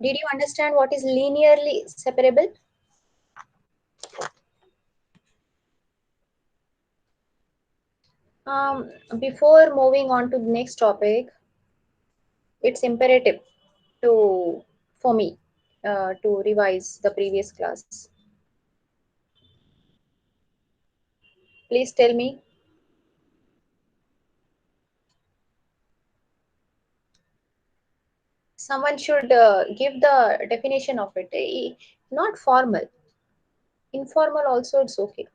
Did you understand what is linearly separable? Before moving on to the next topic, it's imperative to for me to revise the previous class. Please tell me. Someone should give the definition of it. Not formal, informal also it's okay.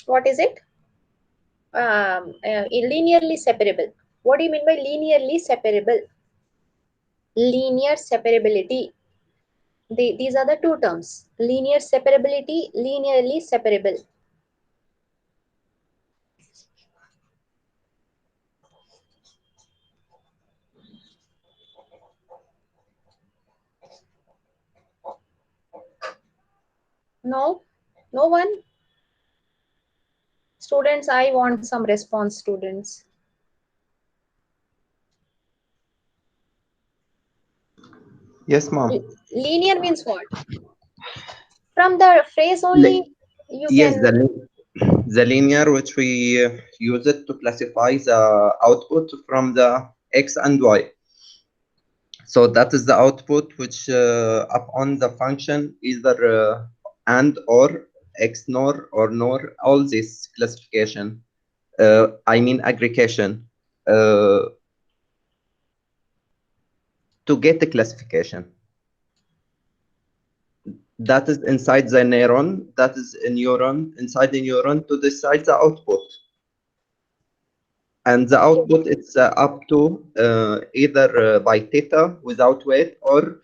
What is it? Linearly separable. What do you mean by linearly separable? Linear separability. These are the two terms. Linear separability, linearly separable. No, no one. Students, I want some response, students. Yes, ma'am. Linear means what? From the phrase only, Li- you yes, can. the linear which we use it to classify the output from the x and y. So that is the output which upon the function either and or x nor or nor, all this classification. I mean aggregation. Uh, to get the classification. That is inside the neuron, that is a neuron, inside the neuron to decide the output. And the Okay. output it's up to either by theta without weight or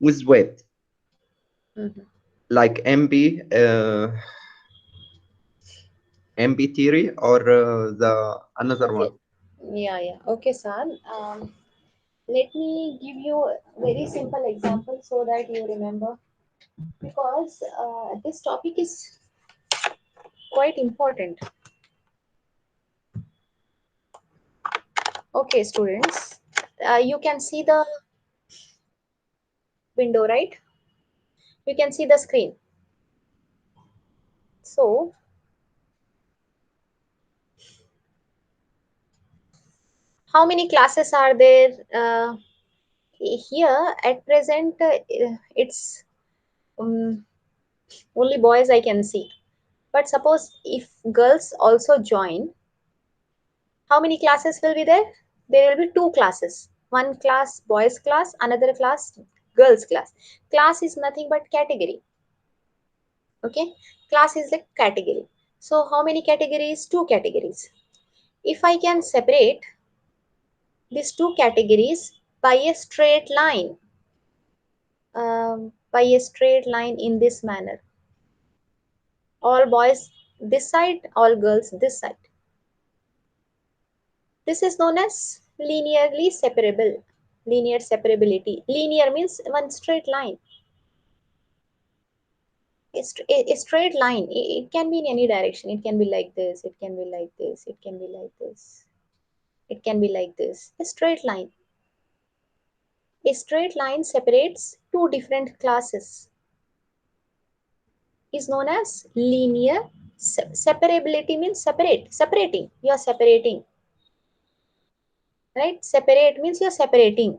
with weight, Mhm. like MB theory or the another Okay. one. Yeah, yeah. Okay, sir. Let me give you a very simple example so that you remember, because this topic is quite important. Okay, students, you can see the window, right? You can see the screen. So, how many classes are there here at present? It's um, only boys I can see. But suppose if girls also join, how many classes will be there? There will be two classes. One class boys class, another class girls class. Class is nothing but category. Okay, class is like category. So how many categories? Two categories. If I can separate these two categories by a straight line, in this manner, all boys this side, all girls this side. This is known as linearly separable. Linear separability. Linear means one straight line. A straight line. It can be in any direction. It can be like this. It can be like this. It can be like this. It can be like this. A straight line. A straight line separates two different classes. Is known as linear separability means separating. You are separating. Right? Separate means you are separating.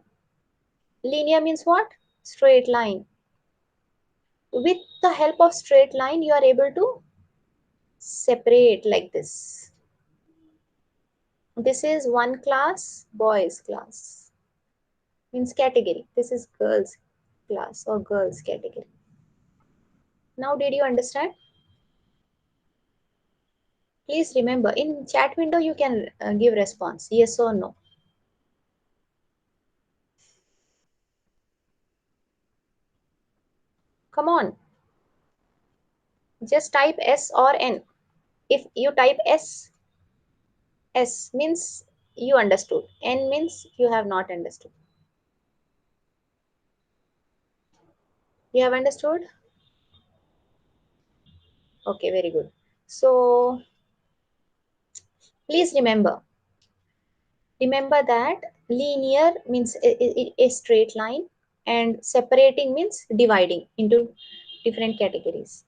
Linear means what? Straight line. With the help of straight line, you are able to separate like this. This is one class, boys class. Means category. This is girls class or girls category. Now, did you understand? Please remember, in chat window, you can give response, yes or no. Come on, just type S or N. If you type S means you understood, N means you have not understood. You have understood? Okay, very good. So please remember that linear means a straight line, and separating means dividing into different categories.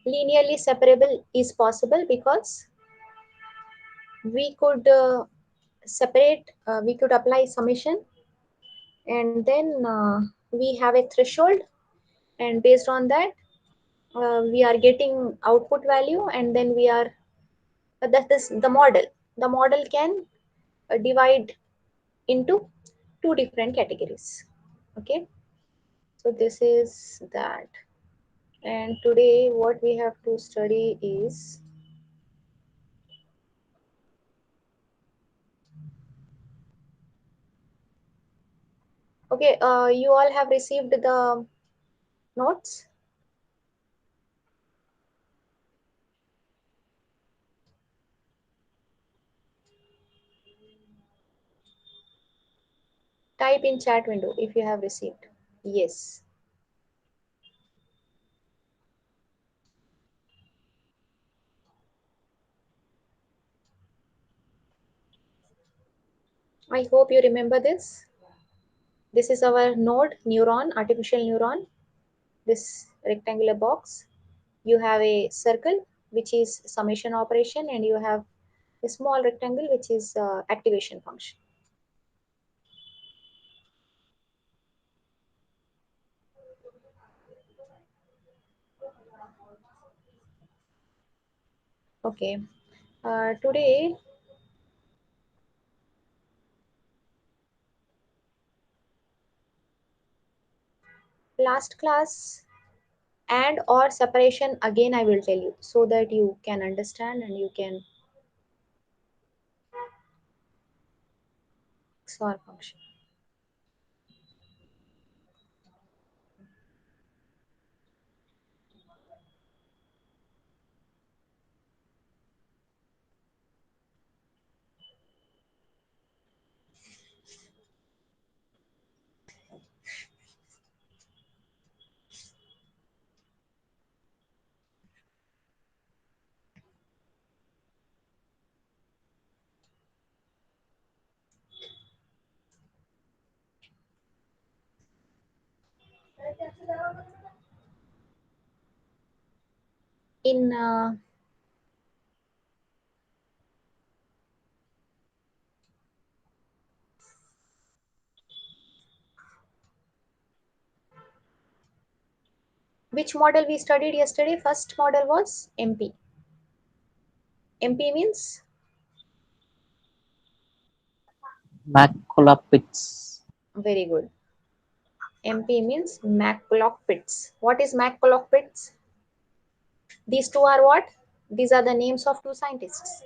Linearly separable is possible because we could we could apply summation, and then we have a threshold, and based on that we are getting output value, and then we are that is the model can divide into two different categories. Okay, so this is that. And today what we have to study is, okay, you all have received the notes. Type in chat window if you have received. Yes. I hope you remember this. This is our node neuron, artificial neuron, this rectangular box. You have a circle which is summation operation, and you have a small rectangle which is activation function. Okay, today last class and or separation again I will tell you so that you can understand and you can XOR function. In which model we studied yesterday? First model was MP. MP means, Maculopits. very good. MP means McCulloch-Pitts. What is McCulloch-Pitts? These two are what? These are the names of two scientists.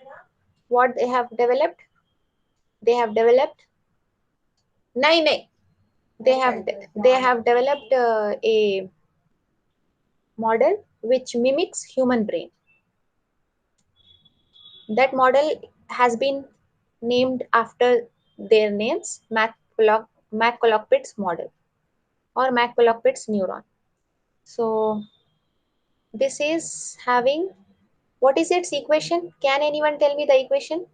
What they have developed? They have developed. Nahi, nahi. They have developed a model which mimics human brain. That model has been named after their names, McCulloch-Pitts model or McCulloch-Pitts neuron. So this is having, what is its equation? Can anyone tell me the equation?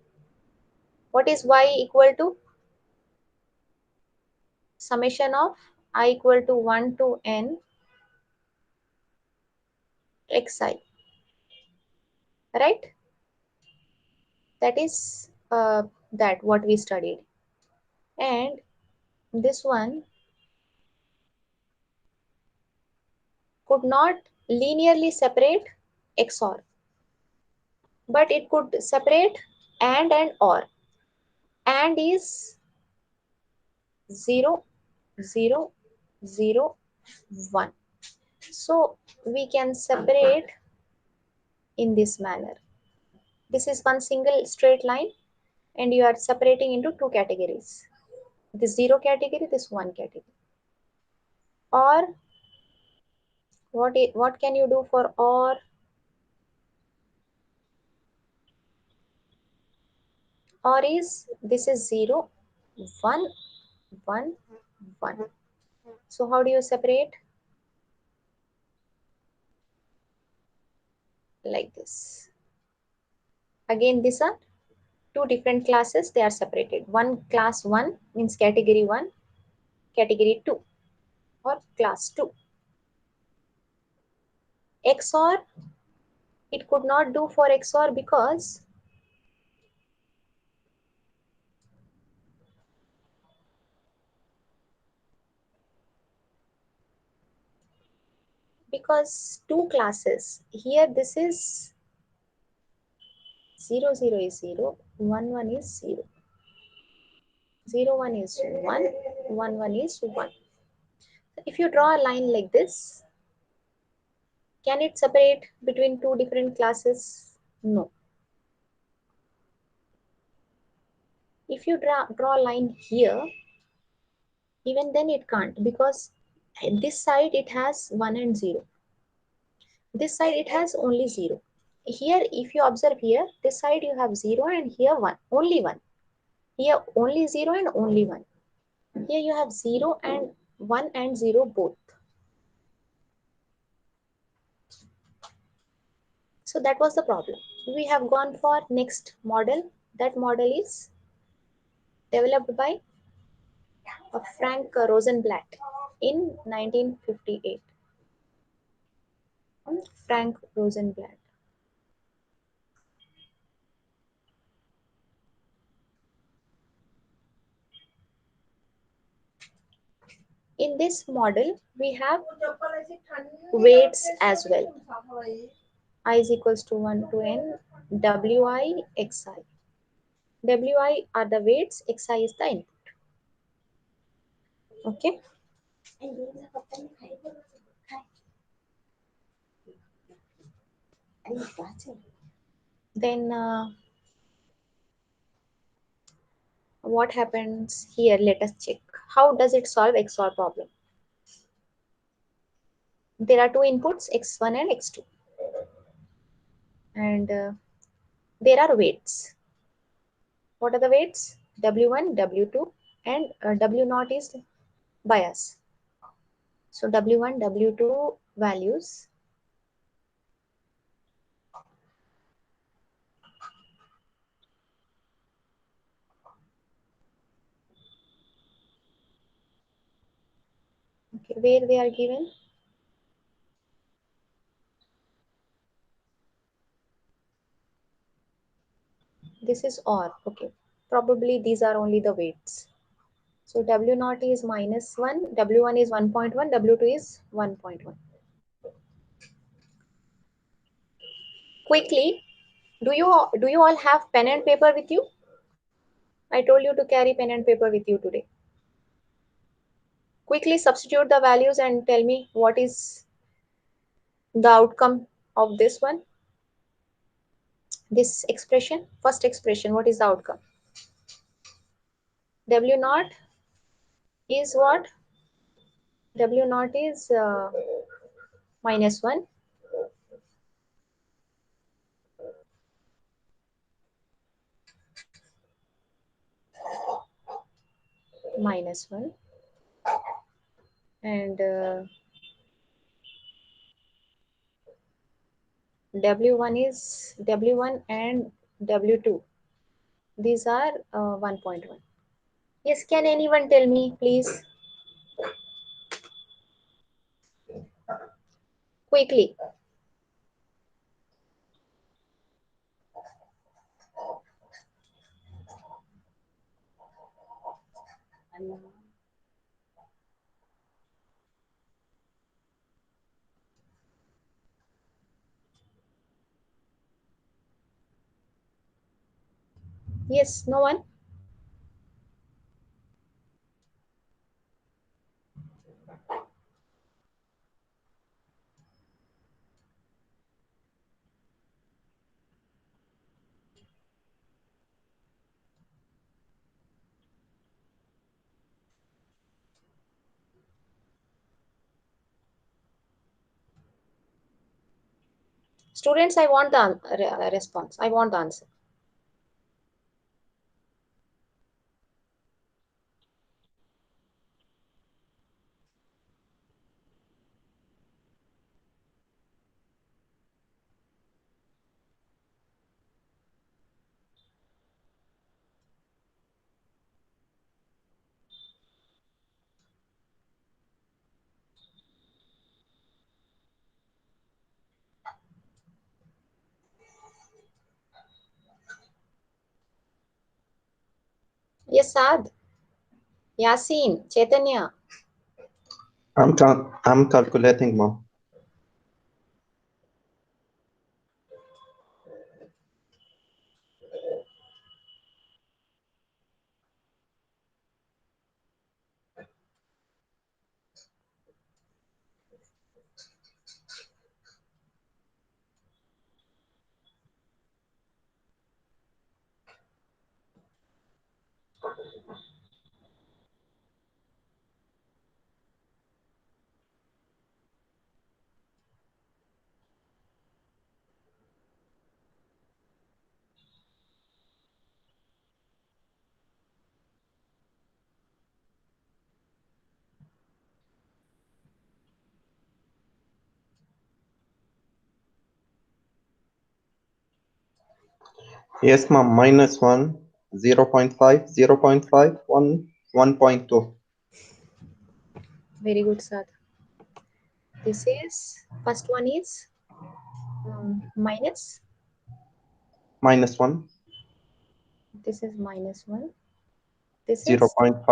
What is y equal to? Summation of I equal to 1 to n xi, right? That is that what we studied. And this one could not linearly separate XOR, but it could separate and or. And is 0, 0, 0, 1. So we can separate in this manner. This is one single straight line, and you are separating into two categories. This 0 category, this 1 category. Or what can you do for or? or is this is 0, 1, 1, 1. So how do you separate? Like this. Again, these are two different classes, they are separated. One class 1 means category 1, category 2 or class 2. XOR, it could not do for XOR because two classes. Here this is 0, 0 is 0, 1, 1 is 0, 0, 1 is 1, 1, 1 is 1. If you draw a line like this, can it separate between two different classes? No. If you draw a line here, even then it can't, because this side it has 1 and 0. This side it has only 0. Here, if you observe here, this side you have 0 and here 1, only 1. Here only 0 and only 1. Here you have 0 and 1 and 0 both. So that was the problem. We have gone for next model. That model is developed by Frank Rosenblatt in 1958. Frank Rosenblatt. In this model, we have weights as well. I is equals to 1 to n, wi, xi. Wi are the weights, xi is the input. Okay. Then what happens here? Let us check. How does it solve XOR problem? There are two inputs, x1 and x2. And there are weights. What are the weights? W1, W2, and W0 is bias. So W1, W2 values. Okay, where they are given? This is OR. Okay, probably these are only the weights. So W0 is -1, W1 is 1.1, W2 is 1.1. Quickly, do you all have pen and paper with you? I told you to carry pen and paper with you today. Quickly substitute the values and tell me what is the outcome of this one. This expression, first expression, what is the outcome? W0 is what? W0 is -1. -1. And W1 is W1 and W2. These are 1.1. Yes, can anyone tell me, please? Quickly. Yes, no one? Students, I want the response. I want the answer. Yes, Sad. Yasin, Chaitanya. I'm calculating, mom. Yes, ma'am. Minus 1, 0.5, 0.5, 1, 1.2. Very good, Sad. This is first one is minus. Minus 1, This is minus 1. This is 0.5,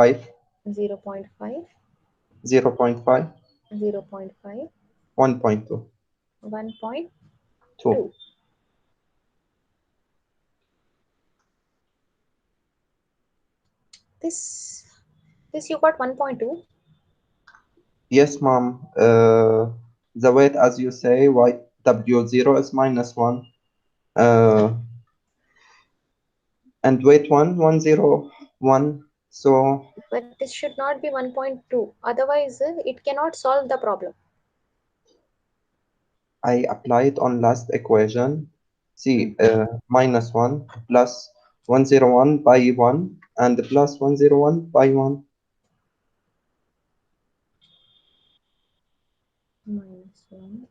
0.5, 0.5, 0.5, 1.2, 2. 1.2. This this you got 1.2. Yes, ma'am. The weight, as you say, W0 is minus 1. Uh, and weight 1, 101. So But this should not be 1.2. Otherwise, it cannot solve the problem. I applied on last equation. See, Mhm. minus 1 plus 101 by 1 and plus 101 by 1. Minus 1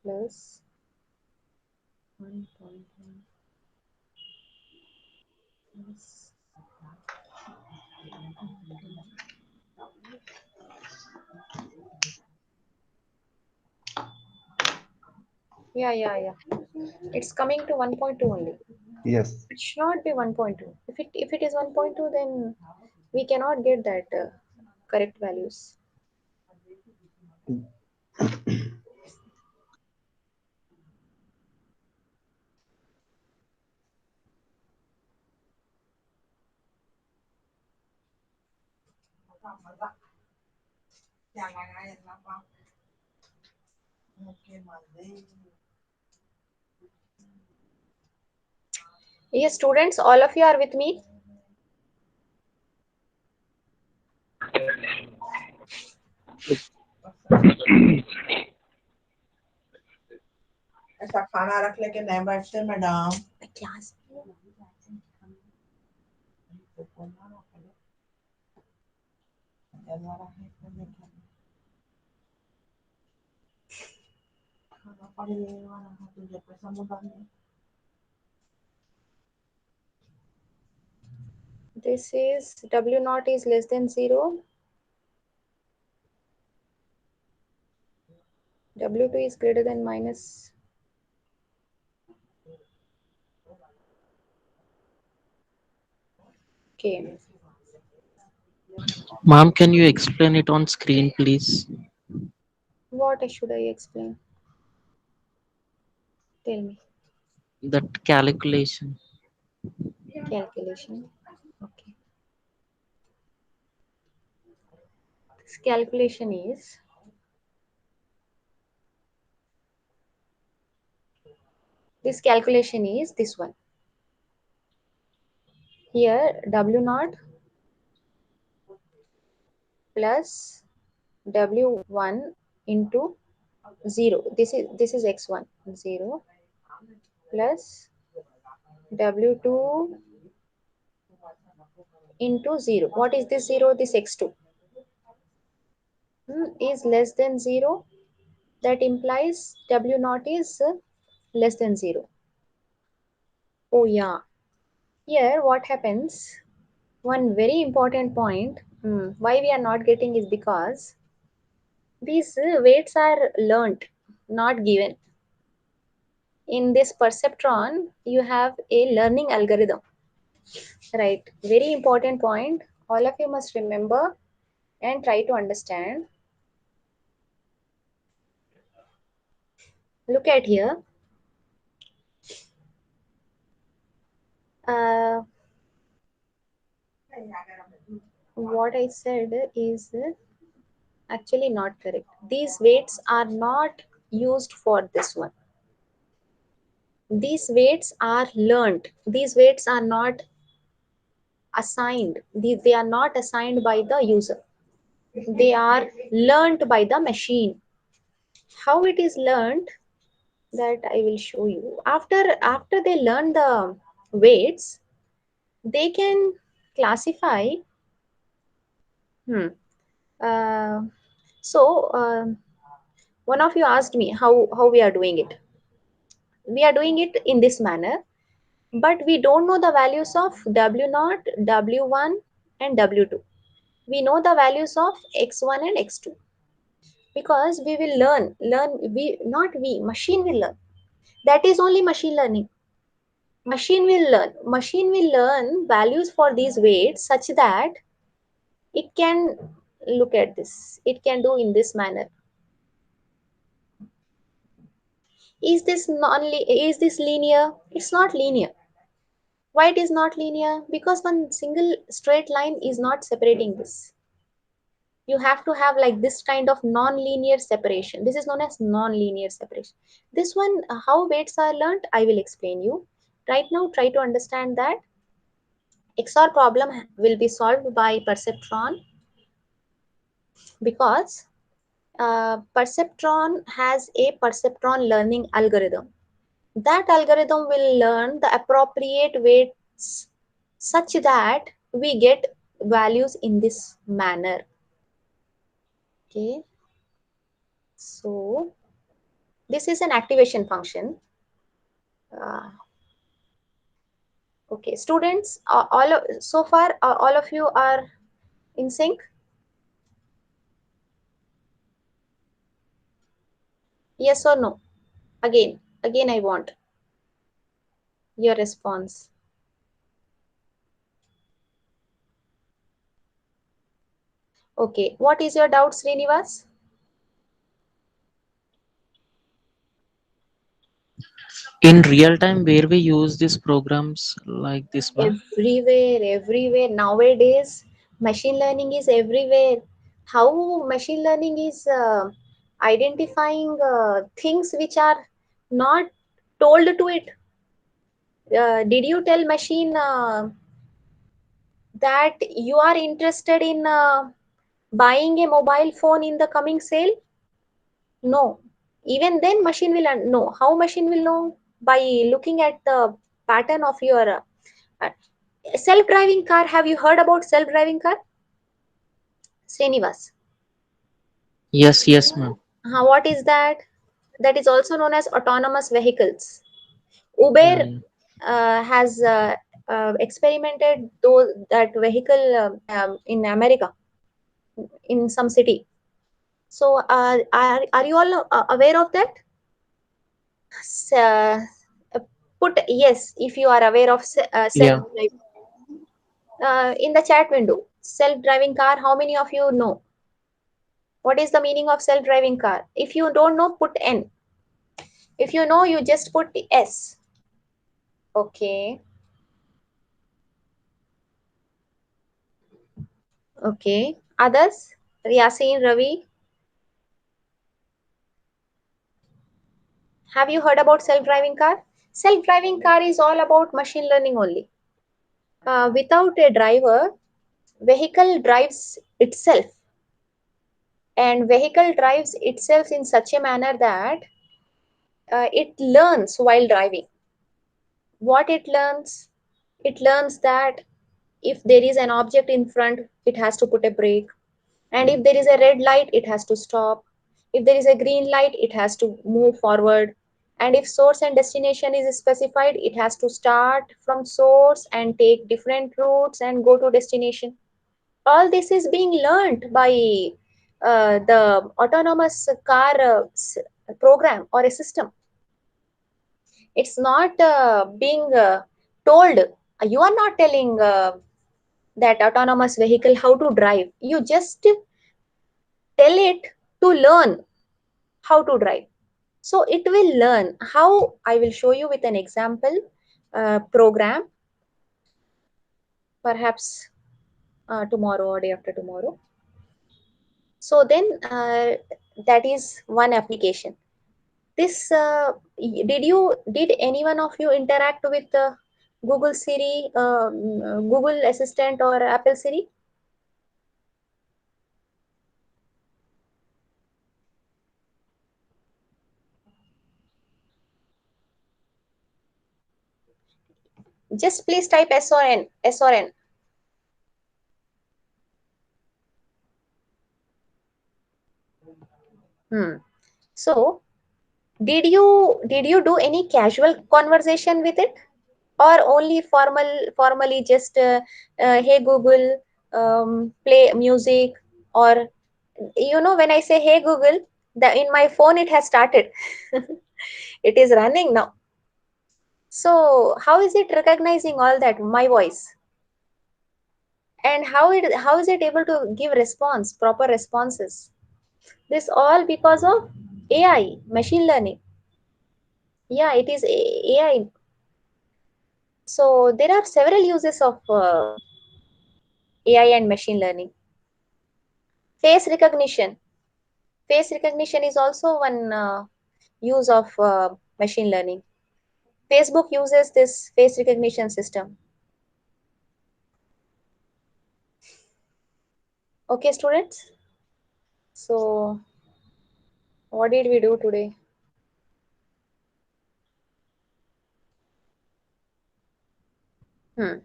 plus 1.1 plus 1.2. Yeah, yeah, yeah. It's coming to 1.2 only. Yes. It should not be 1.2. If it is 1.2, then we cannot get that correct values. Yes, students, all of you are with me. ऐसा खाना रख लेके नहीं बैठते madam Class. This is W naught is less than 0. W2 is greater than minus. Okay. Ma'am, can you explain it on screen, please? What should I explain? Tell me. That calculation. Calculation. Okay. This calculation is this one. Here W naught plus W1 into 0. This is x1 0 plus W2 into 0. What is this 0? This x2 is less than 0. That implies W naught is less than 0. Oh yeah. Here what happens? One very important point why we are not getting is because these weights are learnt, not given. in this perceptron you have a learning algorithm, right? Very important point. All of you must remember and try to understand. Look at here. Uh, what I said is actually not correct. These weights are not used for this one. These weights are learned. These weights are not assigned. They are not assigned by the user. They are learned by the machine. How it is learned, that I will show you. After they learn the weights, they can classify. Hmm. Uh, so one of you asked me how we are doing it. We are doing it in this manner, but we don't know the values of W0, W1, and W2. We know the values of X1 and X2 because we will learn. We not we machine will learn. That is only machine learning. Machine will learn values for these weights such that it can look at this. It can do in this manner. Is this linear? It's not linear. Why it is not linear? Because one single straight line is not separating this. You have to have like this kind of non-linear separation. This is known as non-linear separation. This one, how weights are learned, I will explain you. Right now, try to understand that XOR problem will be solved by perceptron because perceptron has a perceptron learning algorithm. That algorithm will learn the appropriate weights such that we get values in this manner. Okay, so this is an activation function. Uh, okay, students, so far all of you are in sync. Yes or no? Again, I want your response. Okay, what is your doubt, Srinivas? In real time, where we use these programs like this one? Everywhere. Nowadays, machine learning is everywhere. How machine learning is identifying things which are not told to it. Did you tell machine that you are interested in buying a mobile phone in the coming sale? No. Even then, machine will know. How machine will know? By looking at the pattern of your self-driving car. Have you heard about self-driving car, Srinivas? Yes, yes, ma'am. What is that? That is also known as autonomous vehicles. Yeah, Uber yeah. has experimented that vehicle in America, in some city. So are you all aware of that? Put yes if you are aware of self Yeah. in the chat window. Self-driving car. How many of you know? What is the meaning of self-driving car? If you don't know, put N. If you know, you just put S. Okay. Okay. Others? Yasin, Ravi, have you heard about self-driving car? Self-driving car is all about machine learning only. Without a driver, vehicle drives itself, and vehicle drives itself in such a manner that it learns while driving. What it learns? It learns that if there is an object in front, it has to put a brake. And if there is a red light, it has to stop. If there is a green light, it has to move forward. And if source and destination is specified, it has to start from source and take different routes and go to destination. All this is being learned by the autonomous car program or a system. It's not being told. You are not telling that autonomous vehicle how to drive. You just tell it to learn how to drive. So it will learn how. I will show you with an example program, perhaps tomorrow or day after tomorrow. So then that is one application. This did any one of you interact with Google Siri, Google Assistant or Apple Siri? Just please type S or N. S or N. Hmm. So did you do any casual conversation with it, or only formally just hey Google, play music, or when I say hey Google, in my phone it has started. It is running now. So how is it recognizing all that my voice, and how is it able to give response, proper responses? This all because of AI, machine learning. Yeah, it is AI. So there are several uses of AI and machine learning. Face recognition. Face recognition is also one use of machine learning. Facebook uses this face recognition system. Okay, students. So what did we do today? Hmm.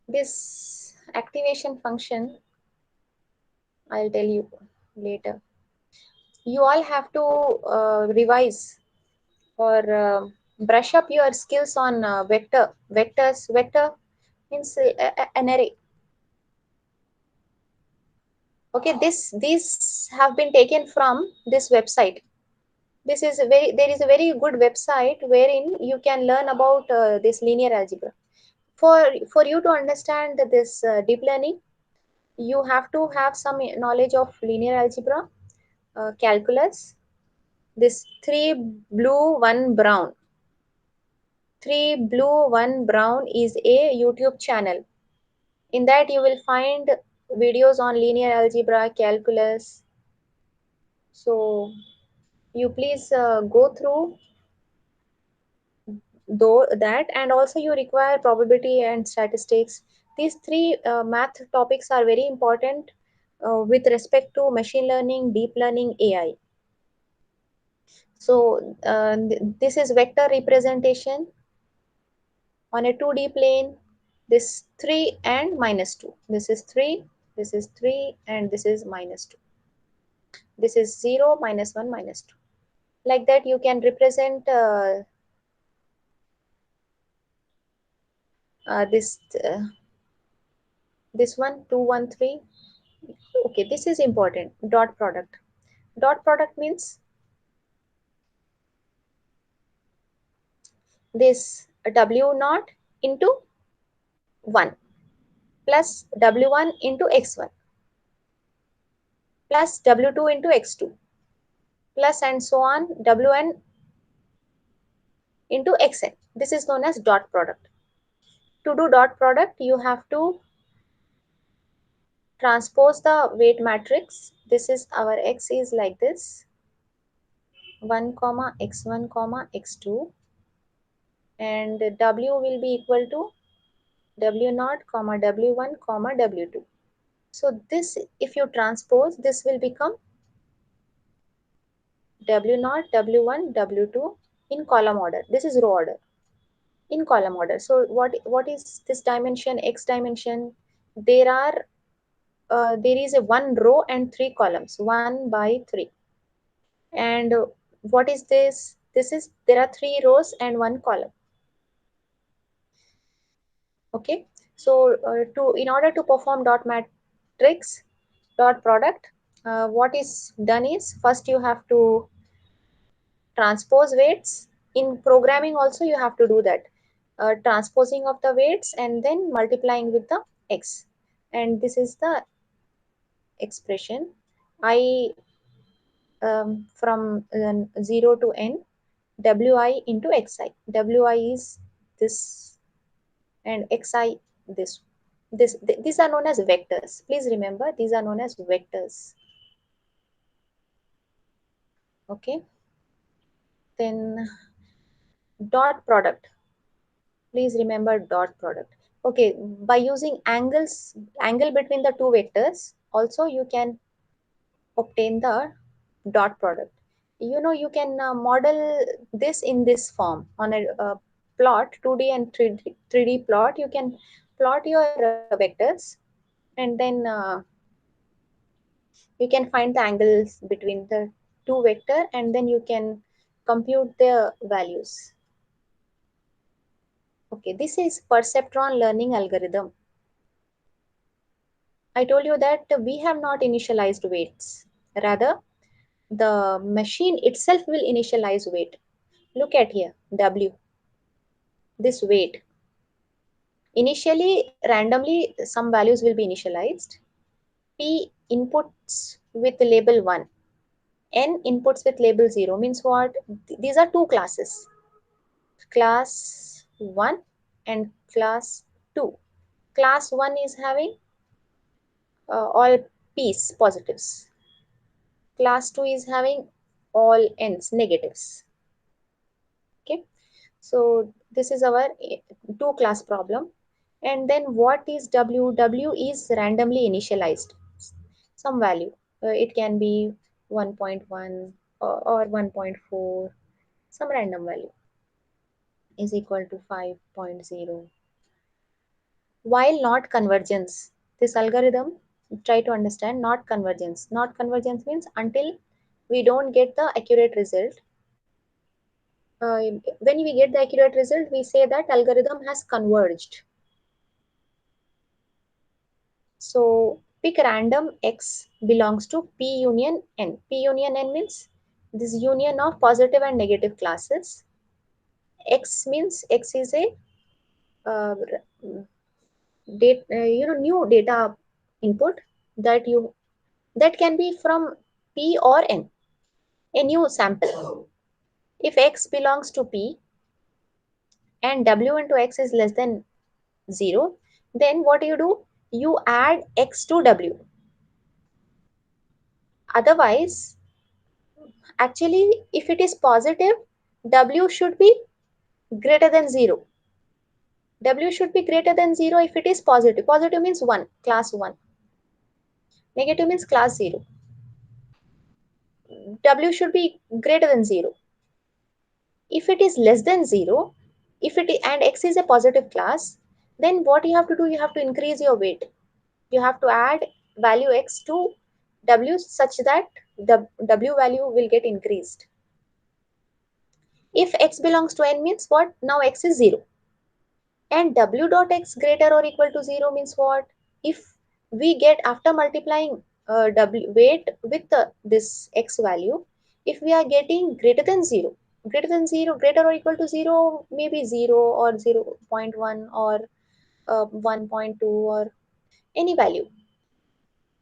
This activation function, I'll tell you later. You all have to revise or brush up your skills on vectors. Vector means an array. Okay, these have been taken from this website. There is a very good website wherein you can learn about this linear algebra. For you to understand this deep learning, you have to have some knowledge of linear algebra, calculus, this three blue, one brown. Three blue, one brown is a YouTube channel. In that you will find videos on linear algebra, calculus. So you please go through though that, and also you require probability and statistics. These three math topics are very important with respect to machine learning, deep learning, AI. So this is vector representation on a 2D plane. This 3 and minus 2. This is 3, this is 3, and this is minus 2. This is 0, minus 1, minus 2. Like that you can represent this this one 2 1 3. Okay, this is important. Dot product. Dot product means this w naught into 1 plus w1 into x1 plus w2 into x2 plus and so on wn into xn. This is known as dot product. To do dot product, you have to transpose the weight matrix. This is our x is like this, 1 comma x1 comma x2, and w will be equal to w naught comma w1 comma w2. So this, if you transpose, this will become w naught, w1, w2 in column order. This is row order in column order. So what is this dimension, x dimension? There is a one row and three columns, 1 by 3. And what is this? This is, there are three rows and one column. Okay, so in order to perform dot matrix, dot product, what is done is, first you have to transpose weights, In programming also you have to do that, transposing of the weights and then multiplying with the x, and this is the expression I, from 0 to n, wi into xi. Wi is this and xi this. These are known as vectors. Please remember, these are known as vectors. Okay. Then dot product. Please remember dot product. Okay, by using angle between the two vectors, also you can obtain the dot product. You know, you can model this in this form on a plot, 2D and 3D plot. You can plot your vectors, and then you can find the angles between the two vector, and then you can compute the values. Okay, this is perceptron learning algorithm. I told you that we have not initialized weights. Rather, the machine itself will initialize weight. Look at here, W, this weight. Initially, randomly, some values will be initialized. P inputs with label 1. N inputs with label 0 means what? These are two classes. Class 1 and class 2. Class 1 is having all P's positives. Class 2 is having all N's negatives. Okay, so this is our two class problem. And then what is W? W is randomly initialized some value. It can be 1.1 or 1.4, some random value is equal to 5.0. While not convergence, this algorithm, try to understand not convergence. Not convergence means until we don't get the accurate result. When we get the accurate result, we say that algorithm has converged. So pick random x belongs to P union n. P union n means this union of positive and negative classes. X means x is a uh, new data input that you, that can be from P or n, a new sample. If x belongs to P and w into x is less than 0, then what do? You add x to w. Otherwise, actually, if it is positive, w should be greater than 0. W should be greater than 0 if it is positive. Positive means 1, class 1. Negative means class 0. W should be greater than 0. If it is less than 0, if it is, and x is a positive class, then what you have to do, you have to increase your weight. You have to add value x to w such that the w value will get increased. If x belongs to n means what? Now x is 0. And w dot x greater or equal to 0 means what? If we get, after multiplying w weight with this x value, if we are getting greater than 0, greater or equal to 0, maybe 0 or 0.1 or 1.2 or any value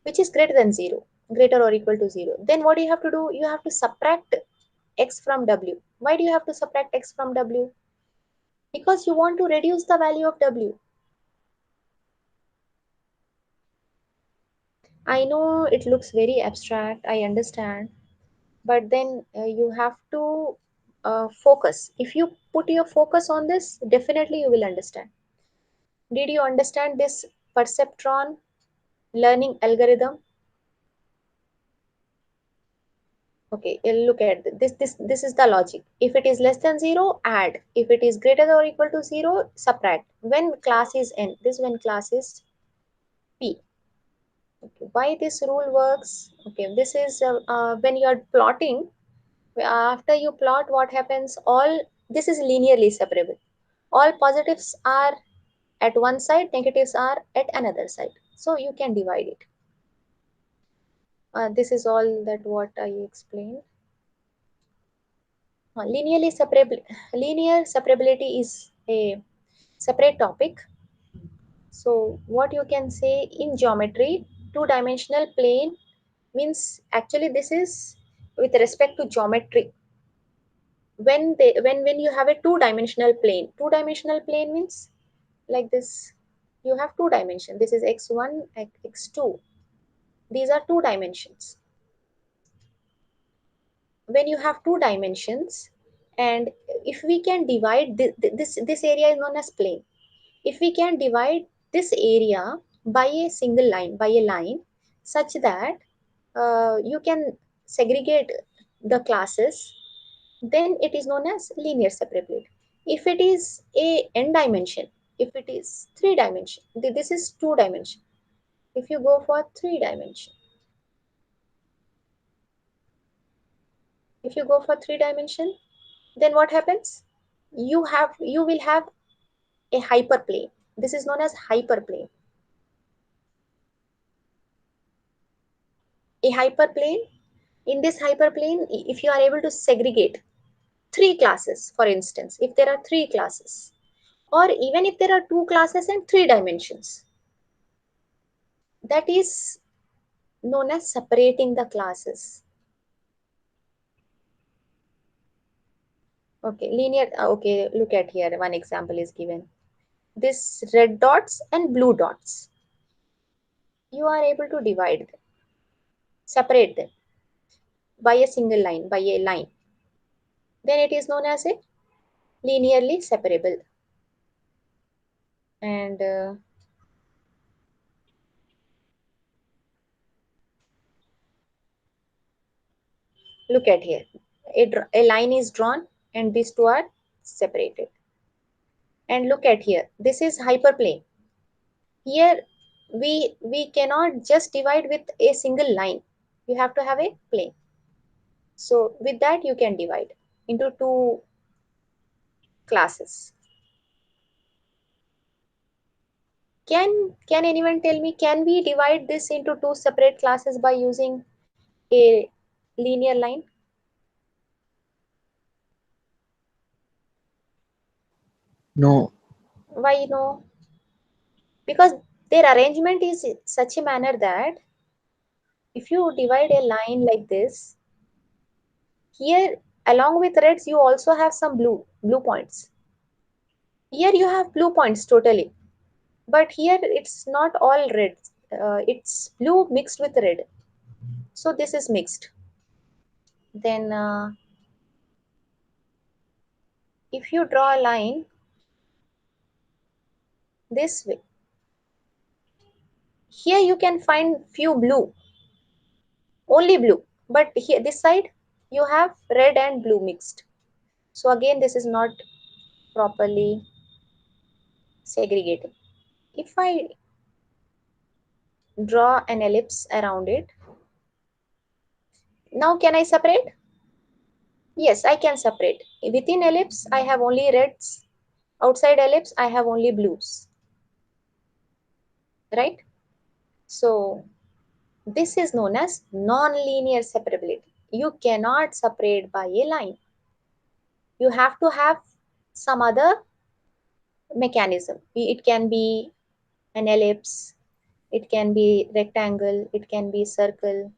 which is greater than 0, greater or equal to 0, then what do you have to do? You have to subtract x from w. Why do you have to subtract x from w? Because you want to reduce the value of w. I know it looks very abstract, I understand, but then you have to focus. If you put your focus on this, definitely you will understand. Did you understand this perceptron learning algorithm? Okay, look at this. This is the logic. If it is less than 0, add. If it is greater or equal to 0, subtract. When class is n, this when class is p. Okay, why this rule works? Okay, this is when you are plotting. After you plot, what happens? All this is linearly separable. All positives are at one side, negatives are at another side. So you can divide it. This is all that what I explained. linear separability is a separate topic. So what you can say in geometry, two-dimensional plane means actually this is with respect to geometry. When you have a two-dimensional plane means like this. You have two dimensions. This is x1, x2. These are two dimensions. When you have two dimensions, and if we can divide this area is known as plane. If we can divide this area by a single line, by a line, such that you can segregate the classes, then it is known as linear separability. If it is a n dimension, if it is three dimension, this is two dimension. If you go for three dimension, if you go for three dimension, then what happens? You will have a hyperplane. This is known as hyperplane. A hyperplane, in this hyperplane, if you are able to segregate three classes, for instance, if there are three classes, or even if there are two classes and three dimensions, that is known as separating the classes. Okay, linear. Okay, look at here. One example is given. This red dots and blue dots. You are able to divide them, separate them by a single line, by a line. Then it is known as a linearly separable. And look at here. A line is drawn and these two are separated. And look at here. This is hyperplane. Here we cannot just divide with a single line. You have to have a plane. So with that you can divide into two classes. Can anyone tell me, can we divide this into two separate classes by using a linear line? No. Why no? Because their arrangement is in such a manner that if you divide a line like this, here along with reds you also have some blue points. Here you have blue points totally, but here it's not all red. It's blue mixed with red. So this is mixed. Then if you draw a line this way, here you can find few blue, only blue, but here this side you have red and blue mixed. So again this is not properly segregated. If I draw an ellipse around it, now can I separate? Yes, I can separate. Within ellipse I have only reds, outside ellipse I have only blues, right? So this is known as non-linear separability. You cannot separate by a line. You have to have some other mechanism. It can be an ellipse, it can be rectangle, it can be circle,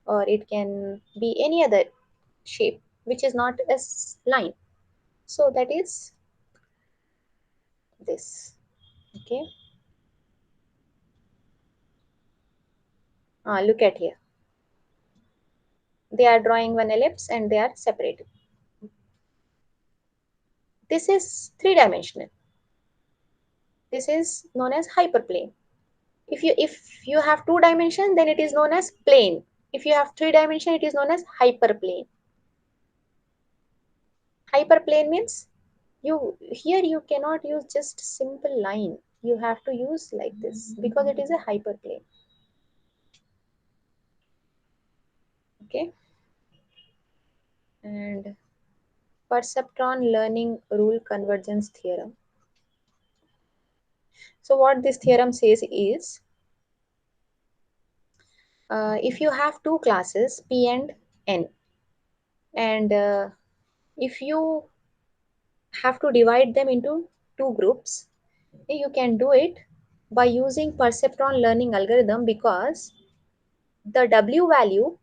or it can be any other shape which is not a line. So that is this. Okay. Look at here. They are drawing one ellipse and they are separated. This is three-dimensional. This is known as hyperplane. If you have two dimensions, then it is known as plane. If you have three dimension, it is known as hyperplane. Hyperplane means you cannot use just simple line. You have to use like this because it is a hyperplane. Okay. And perceptron learning rule convergence theorem. So what this theorem says is, if you have two classes P and N, and If you have to divide them into two groups, you can do it by using perceptron learning algorithm, because the W value,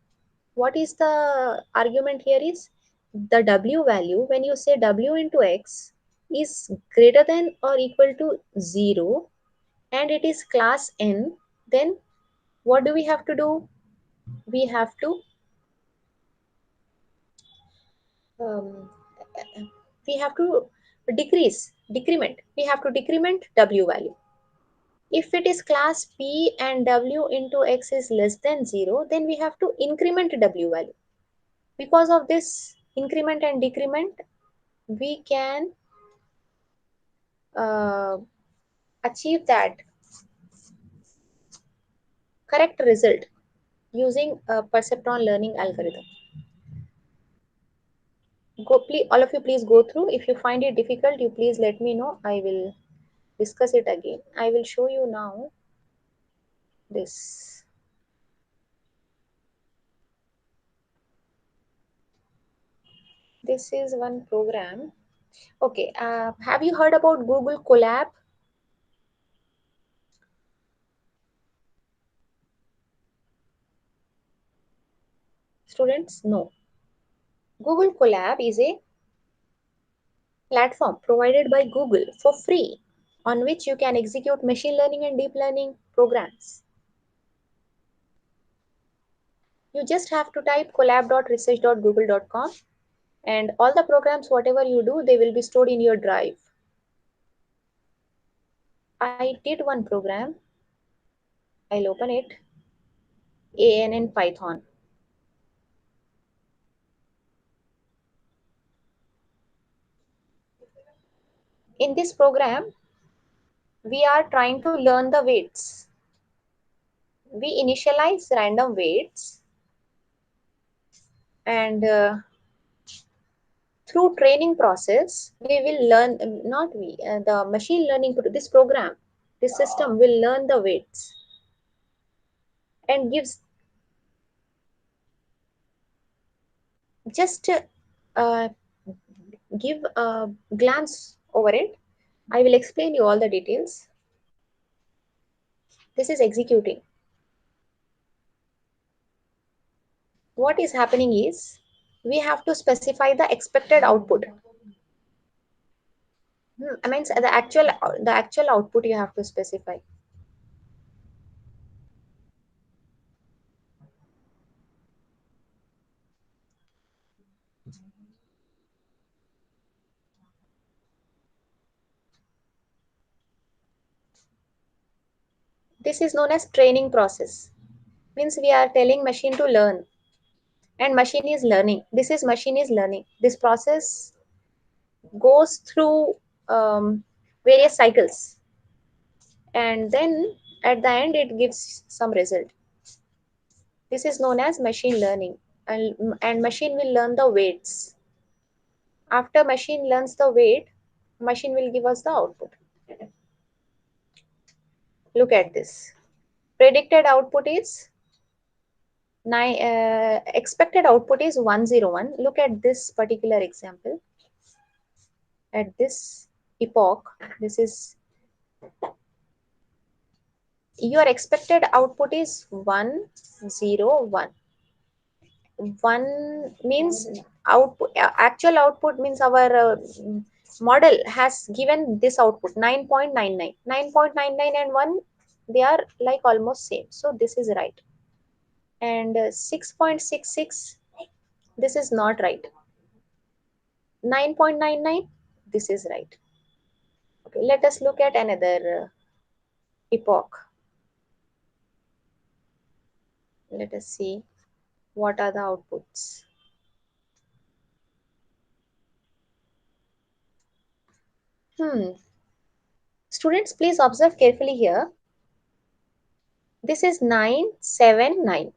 what is the argument here is the W value, when you say W into X is greater than or equal to 0 and it is class N, then what do we have to do? We have to um, we have to decrement. We have to decrement W value. If it is class P and W into X is less than 0, then we have to increment W value. Because of this increment and decrement, we can uh, achieve that correct result using a perceptron learning algorithm. Please, all of you, please go through. If you find it difficult, you please let me know. I will discuss it again. I will show you now this. This is one program. Okay, have you heard about Google Colab? Students, no. Google Colab is a platform provided by Google for free on which you can execute machine learning and deep learning programs. You just have to type collab.research.google.com and all the programs, whatever you do, they will be stored in your drive. I did one program. I'll open it. ANN Python. In this program, we are trying to learn the weights. We initialize random weights and through training process, we will learn, not we, the machine learning, this program, this system will learn the weights and gives just give a glance over it. I will explain you all the details. This is executing. What is happening is we have to specify the expected output. I mean the actual output you have to specify. This is known as training process. Means we are telling machine to learn and machine is learning. This is machine is learning. This process goes through various cycles and then at the end it gives some result. This is known as machine learning, and machine will learn the weights. After machine learns the weight, machine will give us the output. Look at this. Predicted output is expected output is 101. Look at this particular example. At this epoch, this is your expected output is 101. 1 means output, actual output means our model has given this output 9.99. 9.99 and 1, they are like almost same, so this is right. And 6.66, this is not right. 9.99, this is right. Okay, let us look at another epoch. Let us see what are the outputs. Students, please observe carefully here. This is 979.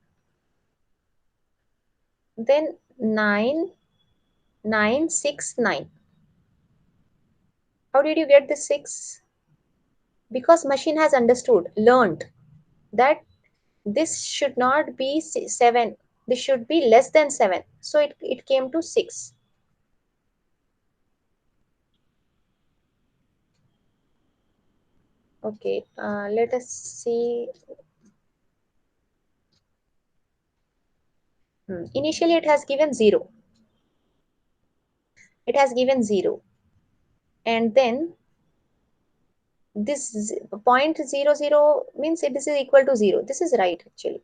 Then 9969. How did you get the 6? Because machine has understood, learned that this should not be 7. This should be less than 7. So it came to 6. Okay, let us see. Initially, it has given 0. It has given 0. And then this 0.00 means it is equal to 0. This is right actually.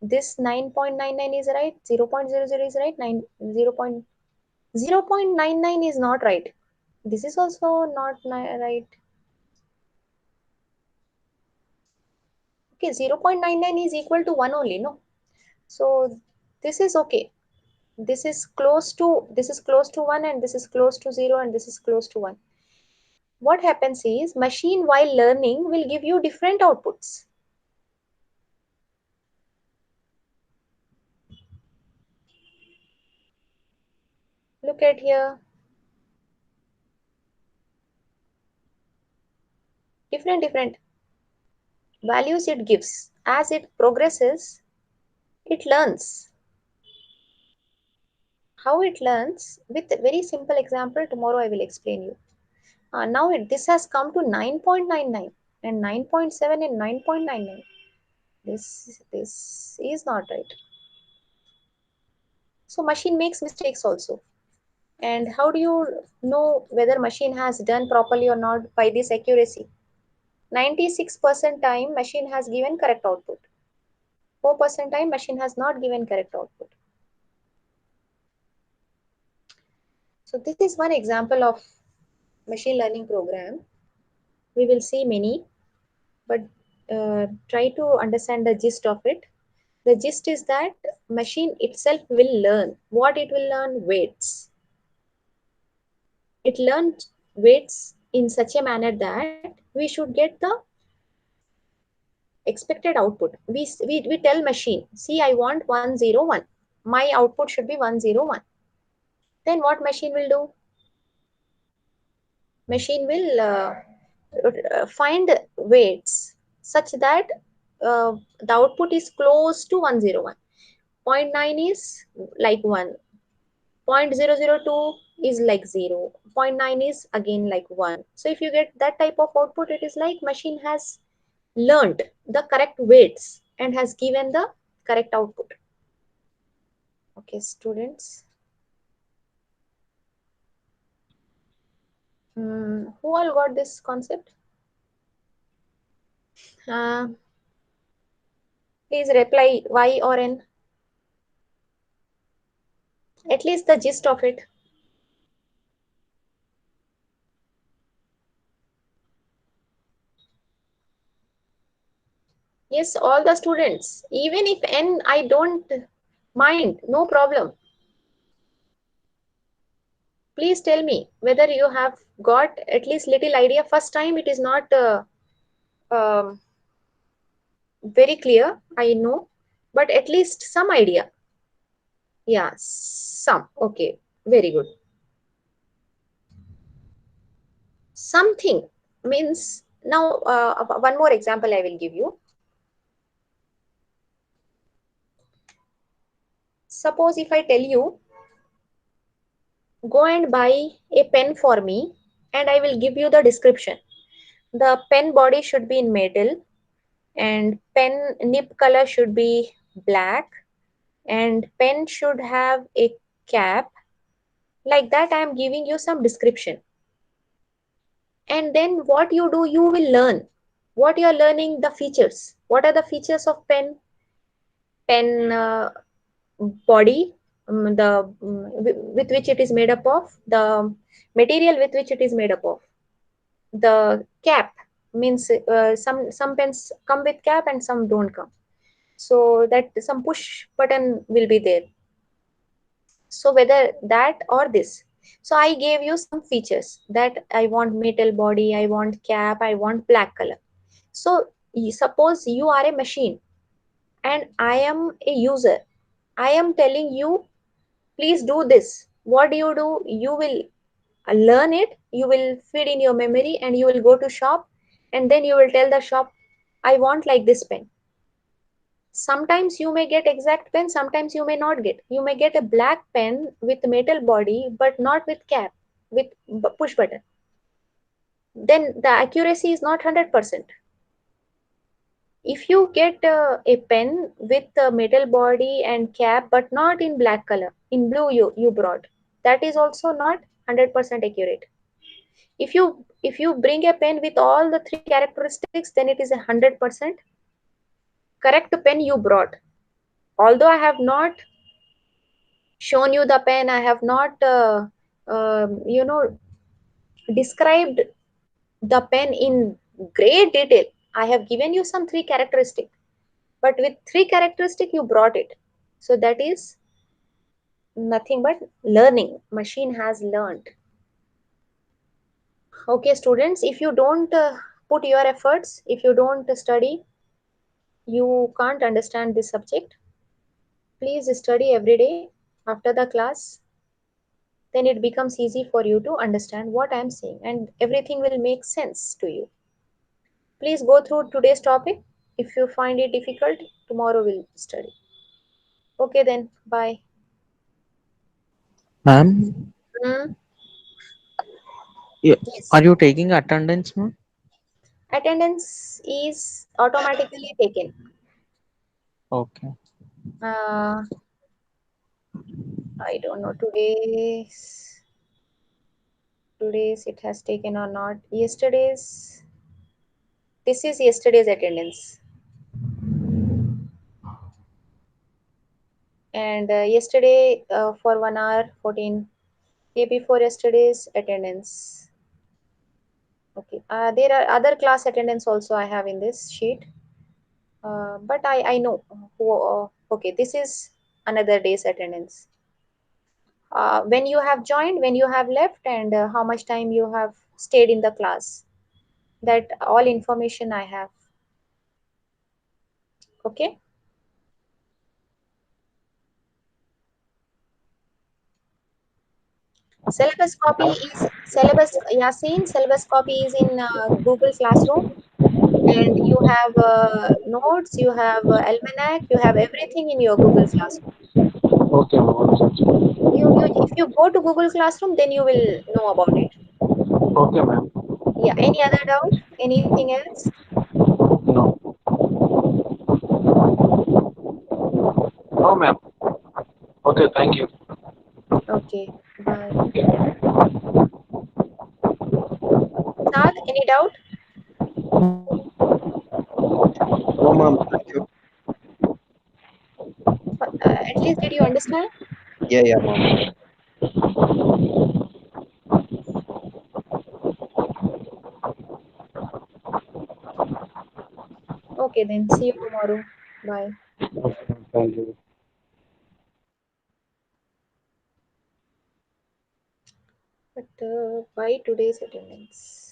This 9.99 is right. 0.00 is right. 0.99 is not right. This is also not right. Okay, 0.99 is equal to 1 only, no? So this is okay. This is close to 1 and this is close to 0 and this is close to 1. What happens is machine while learning will give you different outputs. Look at here. Different values it gives. As it progresses, it learns. How it learns, with a very simple example, tomorrow I will explain you. Now this has come to 9.99 and 9.7 and 9.99. This is not right. So machine makes mistakes also. And how do you know whether machine has done properly or not? By this accuracy. 96% time machine has given correct output. 4% time machine has not given correct output. So this is one example of machine learning program. We will see many, but try to understand the gist of it. The gist is that machine itself will learn. What it will learn? Weights. It learns weights in such a manner that we should get the expected output. We tell machine, see, I want 101. My output should be 101. Then what machine will do? Machine will find weights such that the output is close to 101. 0.9 is like 1. 0.002 is like 0. 0.9 is again like 1. So if you get that type of output, it is like machine has learned the correct weights and has given the correct output. Okay, students. Who all got this concept? Uh, Please reply Y or N. At least the gist of it. Yes, all the students. Even if N I don't mind, no problem. Please tell me whether you have got at least little idea. First time it is not um, very clear, I know, but at least some idea. Yeah, some. Okay, very good. Something means, now one more example I will give you. Suppose if I tell you, go and buy a pen for me and I will give you the description. The pen body should be in metal and pen nib color should be black and pen should have a cap. Like that I am giving you some description. And then what you do, you will learn. What you are learning, the features. What are the features of pen? Pen body, with which it is made up of, the material with which it is made up of, the cap means some pens come with cap and some don't come, so that some push button will be there. So whether that or this, so I gave you some features that I want metal body, I want cap, I want black color. So suppose you are a machine and I am a user. I am telling you, please do this. What do? You will learn it, you will feed in your memory and you will go to shop and then you will tell the shop, I want like this pen. Sometimes you may get exact pen, sometimes you may not get. You may get a black pen with metal body but not with cap, with push button. then the accuracy is not 100%. If you get a pen with a metal body and cap but not in black color, in blue you brought, that is also not 100% accurate. If you bring a pen with all the three characteristics, then it is a 100% correct pen you brought. Although I have not shown you the pen, I have not described the pen in great detail. I have given you some three characteristic, but with three characteristic you brought it. So that is nothing but learning. Machine has learned. Okay, students, if you don't put your efforts, if you don't study, you can't understand this subject. Please study every day after the class. Then it becomes easy for you to understand what I am saying, and everything will make sense to you. Please go through today's topic. If you find it difficult, tomorrow we'll study. Okay, then. Bye. Ma'am, Hmm? are Yes. you taking attendance, ma'am? Attendance is automatically taken. Okay. Uh, I don't know today's it has taken or not. Yesterday's, this is yesterday's attendance, and yesterday for 1 hour 14. Day before yesterday's attendance. Okay. There are other class attendance also I have in this sheet. But I know who. Okay, this is another day's attendance. When you have joined, when you have left, and how much time you have stayed in the class. That all information I have. Okay. Syllabus. Yasin, syllabus copy is in Google Classroom, and you have notes, you have almanac, you have everything in your Google Classroom. Okay, ma'am. If you go to Google Classroom, then you will know about it. Okay, ma'am. Yeah. Any other doubt? Anything else? No. No, ma'am. Okay, thank you. Okay. Bye. Saad, any doubt? No, ma'am. Thank you. At least did you understand? Yeah, yeah, ma'am. Okay, then see you tomorrow. Bye. Okay, thank you. But why today's attendance?